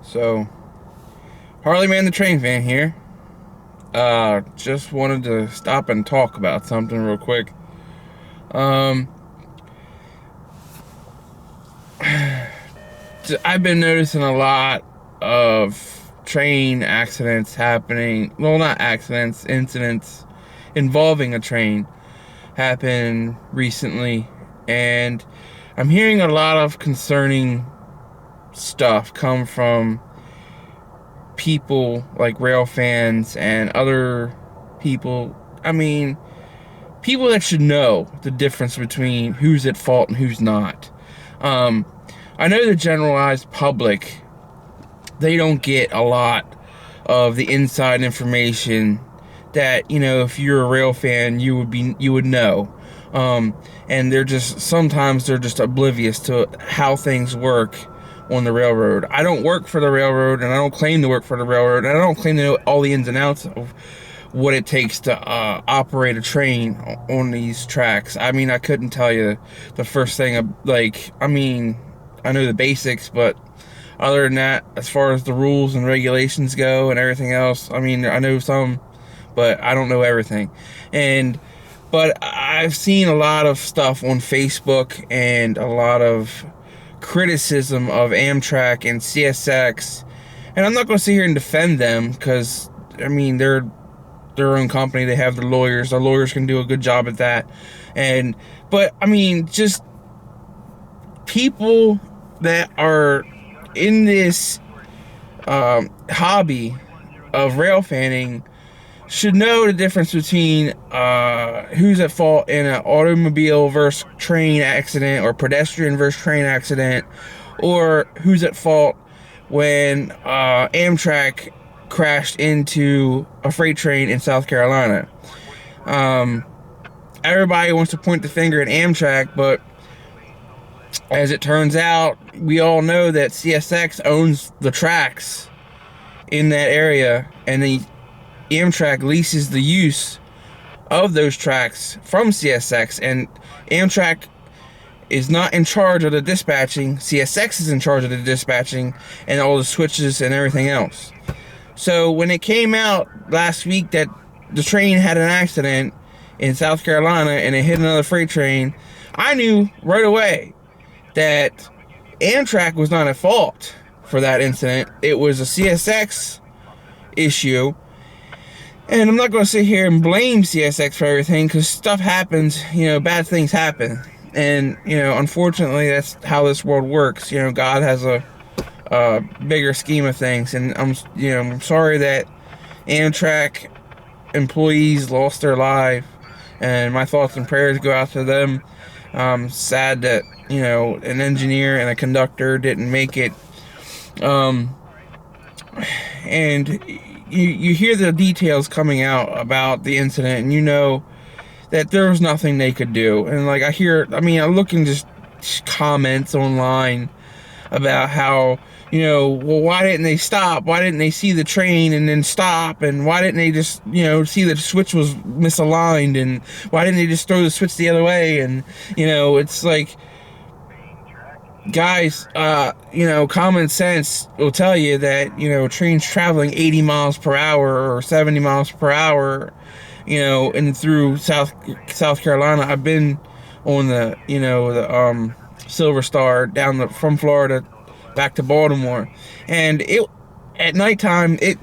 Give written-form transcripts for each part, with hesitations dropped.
So, Harley Man the Train Fan here. Just wanted to stop and talk about something real quick. Um, I've been noticing a lot of train accidents happening. Well, not accidents, incidents involving a train happen recently. And I'm hearing a lot of concerning stuff come from people like rail fans and other people. I mean, people that should know the difference between who's at fault and who's not. Um, I know the generalized public, they don't get a lot of the inside information that, if you're a rail fan, you would know. And sometimes they're just oblivious to how things work on the railroad. I don't work for the railroad, and I don't claim to work for the railroad, and I don't claim to know all the ins and outs of what it takes to operate a train on these tracks. I mean, I couldn't tell you the first thing. I know the basics, but other than that, as far as the rules and regulations go and everything else, I mean, I know some, but I don't know everything. But I've seen a lot of stuff on Facebook and a lot of criticism of Amtrak and CSX, and I'm not going to sit here and defend them because, I mean, they're their own company. They have their lawyers. Their lawyers can do a good job at that. But I mean, just people that are in this hobby of rail fanning should know the difference between who's at fault in an automobile versus train accident, or pedestrian versus train accident, or who's at fault when Amtrak crashed into a freight train in South Carolina. Everybody wants to point the finger at Amtrak, but as it turns out, we all know that CSX owns the tracks in that area, and the Amtrak leases the use of those tracks from CSX, and Amtrak is not in charge of the dispatching. CSX is in charge of the dispatching and all the switches and everything else. So when it came out last week that the train had an accident in South Carolina and it hit another freight train, I knew right away that Amtrak was not at fault for that incident. It was a CSX issue. And I'm not going to sit here and blame CSX for everything, because stuff happens, bad things happen. And, unfortunately, that's how this world works. God has a bigger scheme of things. And I'm sorry that Amtrak employees lost their life. And my thoughts and prayers go out to them. Sad that, an engineer and a conductor didn't make it. And you hear the details coming out about the incident, and you know that there was nothing they could do. And I look in just comments online about how, well, why didn't they stop? Why didn't they see the train and then stop? And why didn't they just, see that the switch was misaligned? And why didn't they just throw the switch the other way? And, it's like, guys, common sense will tell you that, trains traveling 80 miles per hour or 70 miles per hour, and through South Carolina. I've been on the Silver Star from Florida back to Baltimore, and at nighttime, it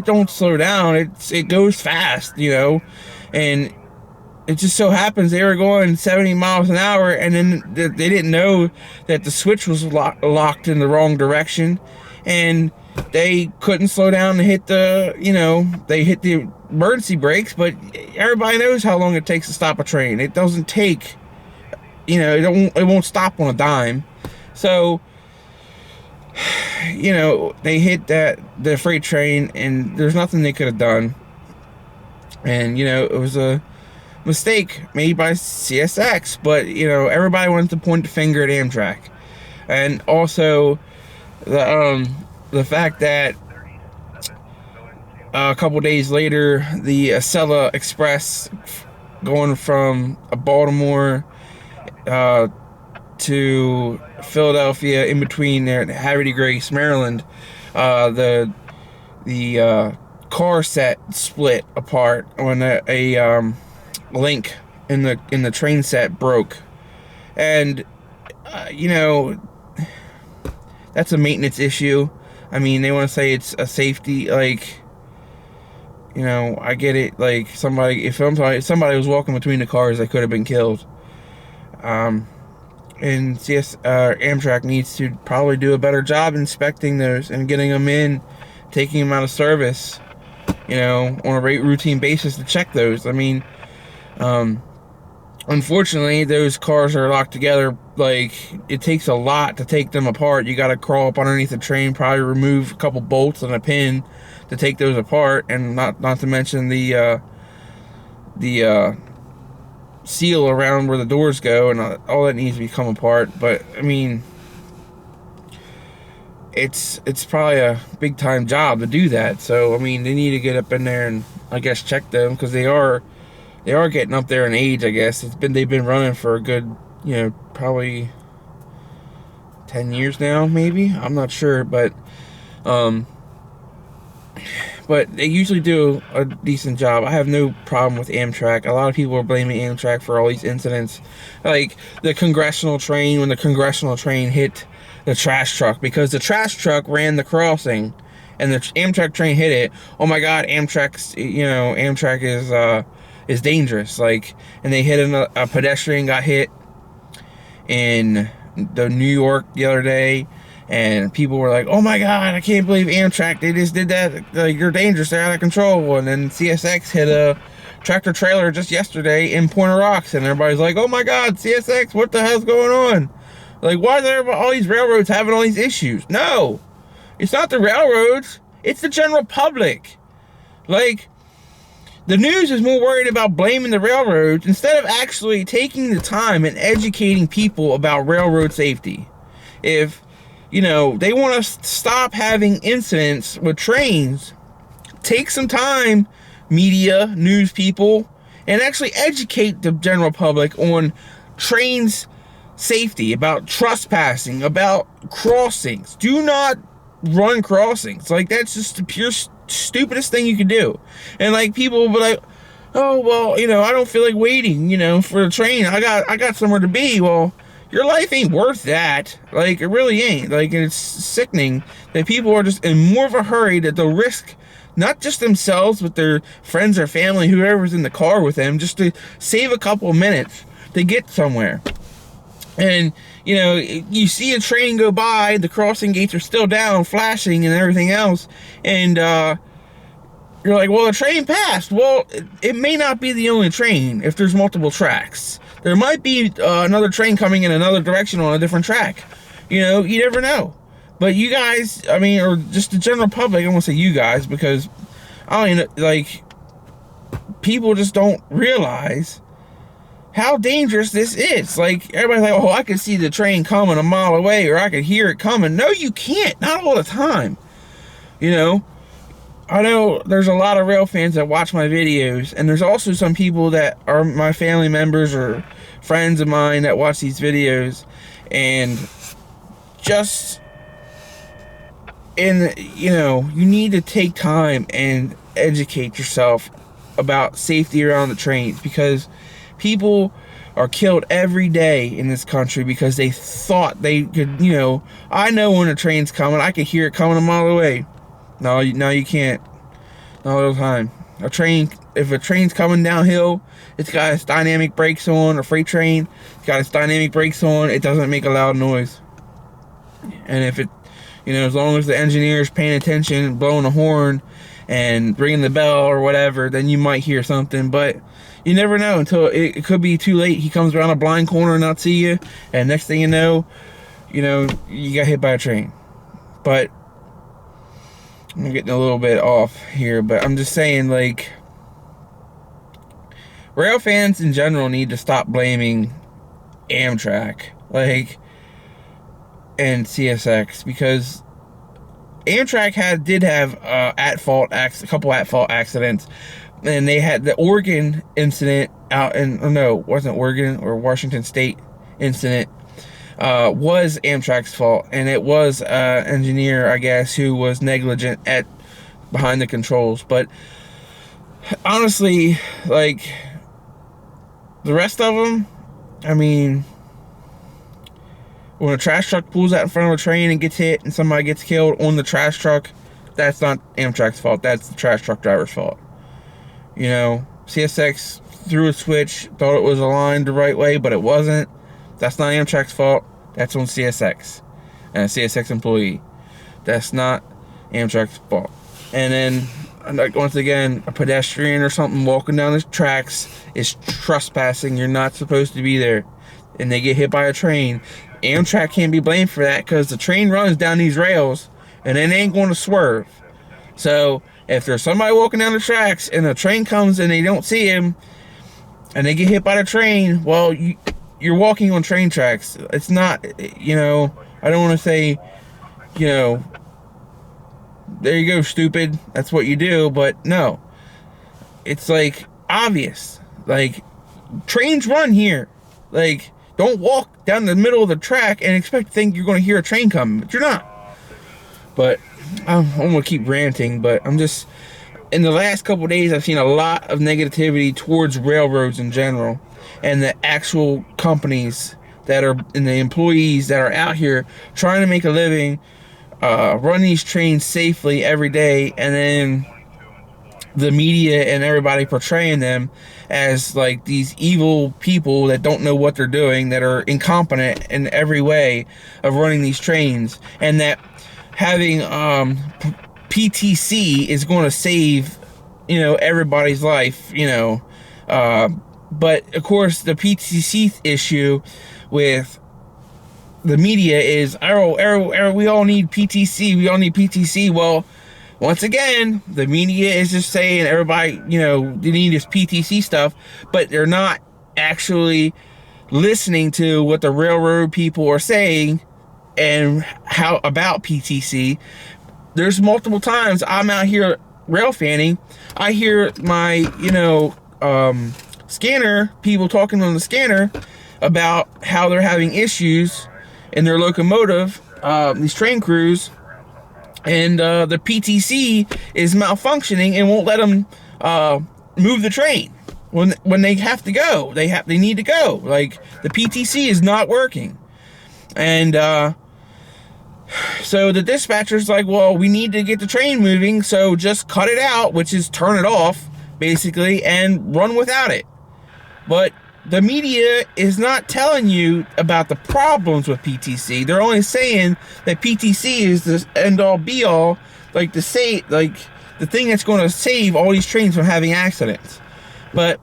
don't slow down. It goes fast, and it just so happens they were going 70 miles an hour, and then they didn't know that the switch was locked in the wrong direction, and they couldn't slow down and hit they hit the emergency brakes. But everybody knows how long it takes to stop a train. It doesn't take, it won't stop on a dime. So, they hit the freight train, and there's nothing they could have done. And, it was a mistake made by CSX, but everybody wants to point the finger at Amtrak. And also the fact that a couple days later, the Acela Express going from Baltimore to Philadelphia, in between there, Havre de Grace, Maryland. The car set split apart when a link in the train set broke, and you know, that's a maintenance issue. I mean, they want to say it's a safety, like, you know, I get it. Like, if somebody was walking between the cars, they could have been killed. And Amtrak needs to probably do a better job inspecting those and getting them in, taking them out of service, you know, on a routine basis to check those. I mean, unfortunately, those cars are locked together. Like, it takes a lot to take them apart. You got to crawl up underneath the train, probably remove a couple bolts and a pin to take those apart, and not to mention the seal around where the doors go, and all that needs to come apart. But I mean, it's probably a big time job to do that. So I mean, they need to get up in there and, I guess, check them, because they are getting up there in age. I guess they've been running for a good, you know, probably 10 years now, maybe. I'm not sure, but they usually do a decent job. I have no problem with Amtrak. A lot of people are blaming Amtrak for all these incidents, like the congressional train, when the congressional train hit the trash truck, because the trash truck ran the crossing and the Amtrak train hit it. Oh my God, Amtrak is dangerous. Like, and they hit a pedestrian got hit in the New York the other day, and people were like, oh my God, I can't believe Amtrak, they just did that. Like, you're dangerous, they're out of control. And then CSX hit a tractor trailer just yesterday in Pointer Rocks, and everybody's like, oh my God, CSX, what the hell's going on? Like, why are all these railroads having all these issues? No, it's not the railroads, it's the general public. Like, the news is more worried about blaming the railroads instead of actually taking the time and educating people about railroad safety. If, you know, they want to stop having incidents with trains, take some time, media, news people, and actually educate the general public on trains safety, about trespassing, about crossings. Do not run crossings. Like, that's just the pure stupidest thing you can do. And like, people will be like, oh well, you know, I don't feel like waiting, you know, for the train, I got somewhere to be. Well, your life ain't worth that. Like, it really ain't. Like, it's sickening that people are just in more of a hurry, that they'll risk not just themselves, but their friends or family, whoever's in the car with them, just to save a couple of minutes to get somewhere. And, you know, you see a train go by, the crossing gates are still down, flashing and everything else, and you're like, well, the train passed. Well, it may not be the only train if there's multiple tracks. There might be another train coming in another direction on a different track. You know, you never know. But you guys, I mean, or just the general public, I won't say you guys, because, I mean, like, people just don't realize how dangerous this is. Like, everybody's like, oh, I can see the train coming a mile away, or I can hear it coming. No, you can't. Not all the time. You know, I know there's a lot of rail fans that watch my videos, and there's also some people that are my family members or friends of mine that watch these videos, and just, and, you know, you need to take time and educate yourself about safety around the trains, because people are killed every day in this country because they thought they could, you know, I know when a train's coming, I can hear it coming a mile away. No, you can't. Not all the time. If a train's coming downhill, it's got its dynamic brakes on. A freight train, it's got its dynamic brakes on. It doesn't make a loud noise. And if it, you know, as long as the engineer's paying attention, blowing the horn, and ringing the bell or whatever, then you might hear something. But you never know until it could be too late. He comes around a blind corner and not see you, and next thing you know, you got hit by a train. But I'm getting a little bit off here, but I'm just saying, like, rail fans in general need to stop blaming Amtrak, like, and CSX, because Amtrak did have a couple at-fault accidents, and they had the Oregon incident out in, or no, it wasn't Oregon, or Washington State incident. was Amtrak's fault, and it was an engineer, I guess, who was negligent at behind the controls. But honestly, like, the rest of them, I mean, when a trash truck pulls out in front of a train and gets hit and somebody gets killed on the trash truck, that's not Amtrak's fault. That's the trash truck driver's fault. You know, CSX threw a switch, thought it was aligned the right way, but it wasn't. That's not Amtrak's fault. That's on CSX and a CSX employee. That's not Amtrak's fault. And then, like, once again, a pedestrian or something walking down the tracks is trespassing. You're not supposed to be there. And they get hit by a train. Amtrak can't be blamed for that because the train runs down these rails and it ain't going to swerve. So if there's somebody walking down the tracks and the train comes and they don't see him and they get hit by the train, well, you're walking on train tracks. It's not, you know, I don't want to say, you know, there you go, stupid, that's what you do, but no. It's like obvious. Like, trains run here. Like, don't walk down the middle of the track and expect to think you're going to hear a train coming, but you're not. But I'm going to keep ranting, but I'm just, in the last couple of days, I've seen a lot of negativity towards railroads in general, and the actual companies that are, and the employees that are out here trying to make a living, run these trains safely every day, and then the media and everybody portraying them as like these evil people that don't know what they're doing, that are incompetent in every way of running these trains, and that having PTC is going to save, you know, everybody's life, you know. But of course, the PTC issue with the media is, we all need PTC, we all need PTC. Well, once again, the media is just saying everybody, you know, they need this PTC stuff, but they're not actually listening to what the railroad people are saying and how about PTC. There's multiple times I'm out here rail fanning, I hear my, you know, scanner people talking on the scanner about how they're having issues in their locomotive, these train crews, and the PTC is malfunctioning and won't let them move the train when they have to go. They need to go. Like, the PTC is not working, and so the dispatcher's like, well, we need to get the train moving, so just cut it out, which is turn it off basically, and run without it. But the media is not telling you about the problems with PTC. They're only saying that PTC is the end-all be-all, like the thing that's going to save all these trains from having accidents. But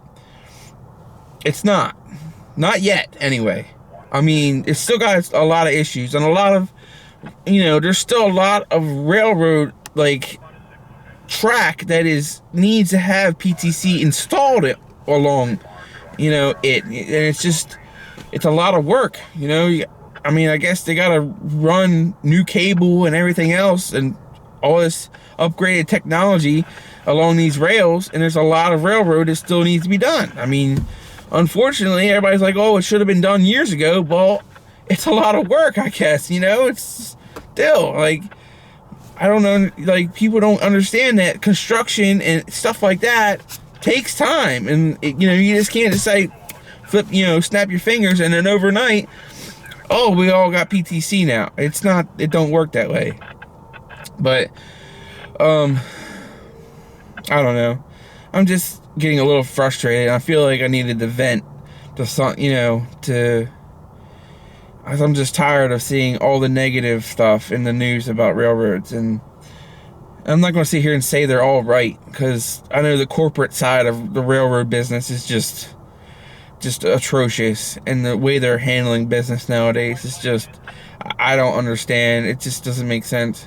it's not. Not yet, anyway. I mean, it's still got a lot of issues, and a lot of, you know, there's still a lot of railroad, like, track that needs to have PTC installed along, you know, and it's just, it's a lot of work, you know. I mean, I guess they gotta run new cable and everything else and all this upgraded technology along these rails, and there's a lot of railroad that still needs to be done. I mean, unfortunately, everybody's like, oh, it should have been done years ago. Well, it's a lot of work, I guess, you know. It's still, like, I don't know, like, people don't understand that construction and stuff like that takes time, and you know, you just can't just say flip, you know, snap your fingers and then overnight, oh, we all got PTC now. It's not, it don't work that way. But I don't know, I'm just getting a little frustrated. I feel like I needed to vent to some, you know, I'm just tired of seeing all the negative stuff in the news about railroads, and I'm not going to sit here and say they're all right, because I know the corporate side of the railroad business is just atrocious, and the way they're handling business nowadays is just, I don't understand. It just doesn't make sense.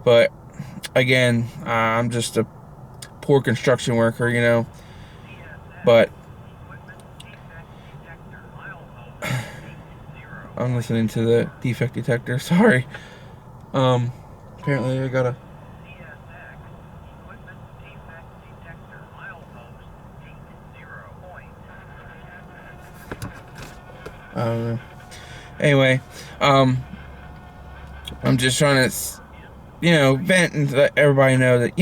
But again, I'm just a poor construction worker, you know. But I'm listening to the defect detector. Sorry. Apparently I gotta. I don't know. Anyway, I'm just trying to, vent and let everybody know that,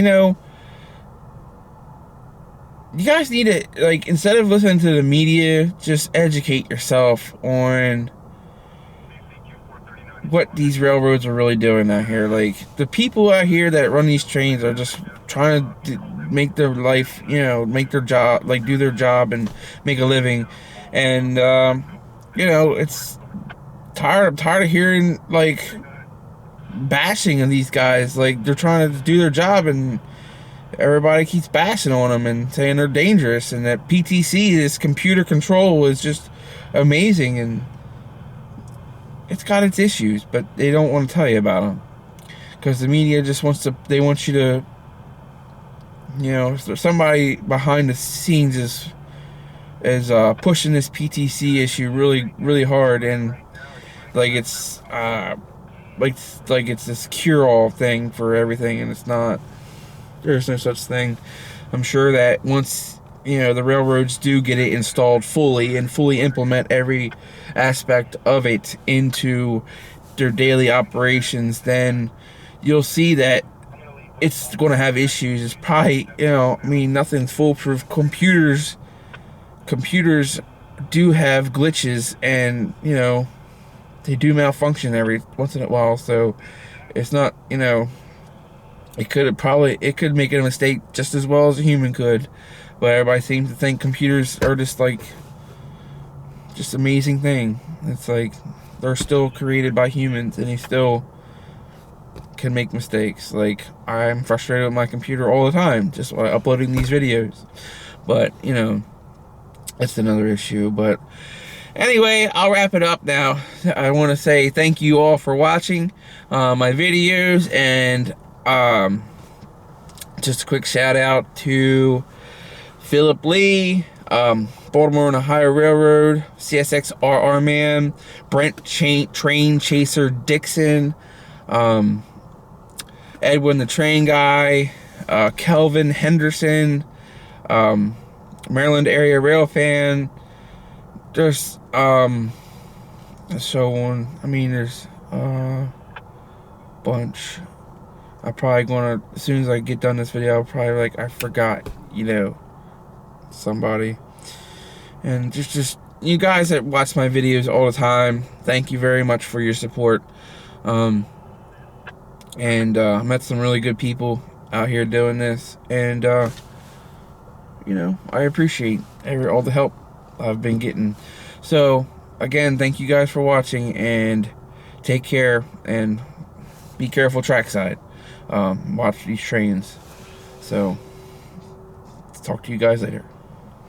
you guys need to, like, instead of listening to the media, just educate yourself on what these railroads are really doing out here. Like, the people out here that run these trains are just trying to make their life, make their job, like, do their job and make a living. And, it's I'm tired of hearing, like, bashing of these guys. Like, they're trying to do their job and everybody keeps bashing on them and saying they're dangerous, and that PTC, this computer control, is just amazing, and it's got its issues, but they don't want to tell you about them because the media just they want you to, somebody behind the scenes is pushing this PTC issue really, really hard, and like it's like it's this cure-all thing for everything, and it's not. There's no such thing. I'm sure that once, the railroads do get it installed fully and fully implement every aspect of it into their daily operations, then you'll see that it's going to have issues. It's probably, nothing's foolproof. Computers do have glitches, and, they do malfunction every once in a while, so it's not, it could make a mistake just as well as a human could, but everybody seems to think computers are just amazing thing. It's like they're still created by humans, and they still can make mistakes. Like, I'm frustrated with my computer all the time just while uploading these videos, but that's another issue. But anyway, I'll wrap it up now. I want to say thank you all for watching my videos, and just a quick shout out to Philip Lee, Baltimore and Ohio Railroad, CSXRR Man, Brent Train Chaser Dixon, Edwin the Train Guy, Kelvin Henderson, Maryland Area Rail Fan. There's so on. I mean, there's a bunch. I'm probably gonna, as soon as I get done this video, I'll probably I forgot, somebody. And just you guys that watch my videos all the time, thank you very much for your support. I met some really good people out here doing this, and I appreciate all the help I've been getting. So again, thank you guys for watching, and take care, and be careful trackside. Watch these trains. So talk to you guys later.